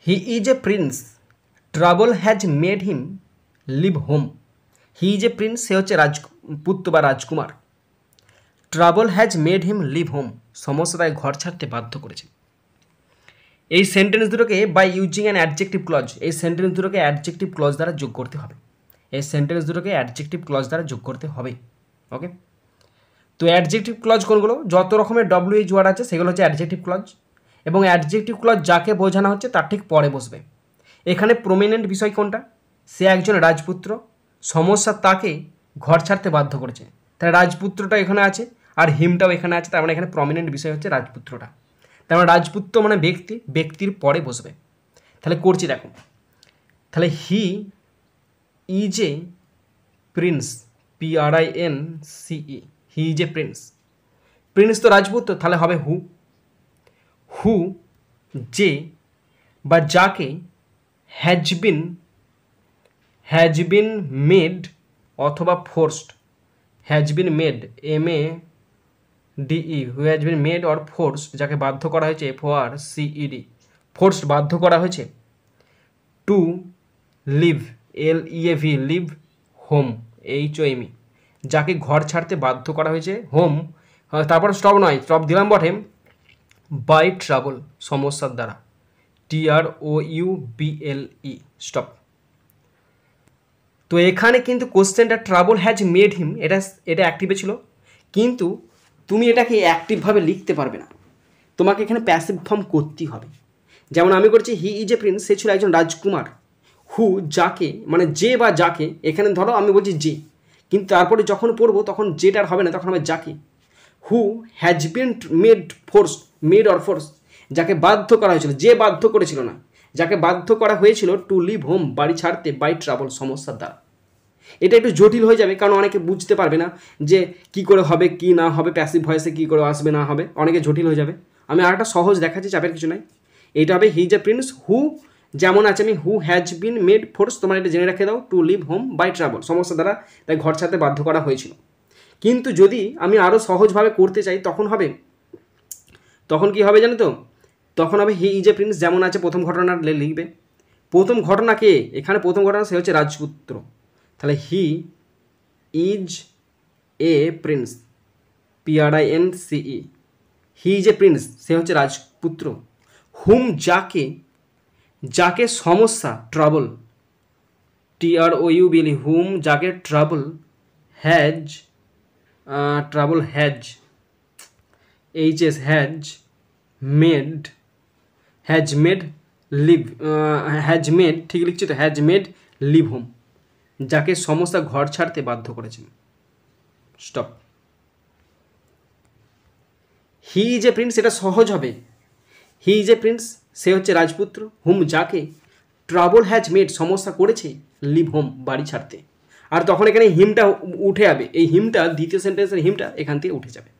He is a prince, trouble has made him leave home. He is a prince, সে হচ্ছে রাজপুত্র বা রাজকুমার। Trouble has made him leave home, সমস্যা তাই ঘর ছাড়তে বাধ্য করেছে। এই সেন্টেন্স দুটোকে by using an adjective clause, এই সেন্টেন্স দুটোকে অ্যাডজেক্টিভ ক্লজ দ্বারা যোগ করতে হবে। এই সেন্টেন্স দুটোকে অ্যাডজেক্টিভ ক্লজ দ্বারা যোগ করতে হবে। ওকে, তো অ্যাডজেক্টিভ ক্লজ কোনগুলো? যত রকমের WH ওয়ার্ড আছে সেগুলো হচ্ছে অ্যাডজেক্টিভ ক্লজ, এবং অ্যাডজেক্টিভ ক্লজ যাকে বোঝানো হচ্ছে তার ঠিক পরে বসবে। এখানে প্রমিনেন্ট বিষয় কোনটা? সে একজন রাজপুত্র, সমস্যা তাকে ঘর ছাড়তে বাধ্য করেছে। তাহলে রাজপুত্রটা এখানে আছে আর হিমটাও এখানে আছে, তার মানে এখানে প্রমিনেন্ট বিষয় হচ্ছে রাজপুত্রটা। তার মানে রাজপুত্র মানে ব্যক্তি, ব্যক্তির পরে বসবে। তাহলে করছি দেখো, তাহলে he is a prince, PRINCE, he is a prince. Prince তো রাজপুত্র, তাহলে হবে হু। হু যে বা যাকে হ্যাজ বিন মেড অথবা forced, has been made MADE, who has been made or forced, যাকে বাধ্য করা হয়েছে FORCED, ফোর্সড বাধ্য করা হয়েছে। To leave LEAV, leave home HOME, যাকে ঘর ছাড়তে বাধ্য করা হয়েছে হোম, তারপর স্টপ নয়, স্টপ দিলাম বটে, বাই ট্রাবল, সমস্যার দ্বারা TROUBLE, স্টপ। তো এখানে কিন্তু কোশ্চেনটা ট্রাবল হ্যাজ মেড হিম, এটা অ্যাক্টিভে ছিল, কিন্তু তুমি এটাকে অ্যাক্টিভভাবে লিখতে পারবে না, তোমাকে এখানে প্যাসিভ ফর্ম করতেই হবে। যেমন আমি করছি হি ইজ এ প্রিন্স, সে ছিল একজন রাজকুমার। হু যাকে, মানে যে বা যাকে, এখানে ধরো আমি বলছি যে, কিন্তু তারপরে যখন পড়বো তখন যেটার হবে না, তখন হবে যাকে। হু has been made or force, যাকে বাধ্য করা হয়েছিল, যে বাধ্য করেছিল না, যাকে বাধ্য করা হয়েছিল টু লিভ হোম, বাড়ি ছাড়তে, বাই ট্রাবল, সমস্যার দ্বারা। এটা একটু জটিল হয়ে যাবে, কারণ অনেকে বুঝতে পারবে না যে কি করে হবে কি না হবে, প্যাসিভ ভয়েসে কী করে আসবে না হবে, অনেকে জটিল হয়ে যাবে। আমি আর একটা সহজ দেখাচ্ছি, চাপের কিছু নাই। এইটা হবে হি ইজ এ প্রিন্স, হু যেমন আছে আমি who has been made force, তোমার এটা জেনে রেখে দাও, to leave home by trouble, সমস্যা দ্বারা তাই ঘর ছাড়তে বাধ্য করা হয়েছিল। কিন্তু যদি আমি আরও সহজভাবে করতে চাই তখন কি হবে জানো তো? তখন হবে হি ইজ এ প্রিন্স, যেমন আছে প্রথম ঘটনা লিখবে। প্রথম ঘটনা কে? এখানে প্রথম ঘটনা সে হচ্ছে রাজপুত্র, তাহলে he is a prince, PRINCE, he is a prince, সে হচ্ছে রাজপুত্র। হুম যাকে সমস্যা, ট্রাবল TROUBLE, হুম যাকে ট্রাবল হ্যাজ ঠিক লিখছি তো, হ্যাজ মেড লিভ হোম, যাকে সমস্যা ঘর ছাড়তে বাধ্য করেছেন। Stop. He is a Prince, এটা সহজ হবে। হি ইজ এ প্রিন্স, সে হচ্ছে রাজপুত্র। হুম যাকে ট্রাবল হ্যাজ মেড, সমস্যা করেছে, লিভ হোম, বাড়ি ছাড়তে। আর তখন এখানে হিমটা উঠে যাবে, এই হিমটা দ্বিতীয় সেন্টেন্সের হিমটা এখান থেকে উঠে যাবে।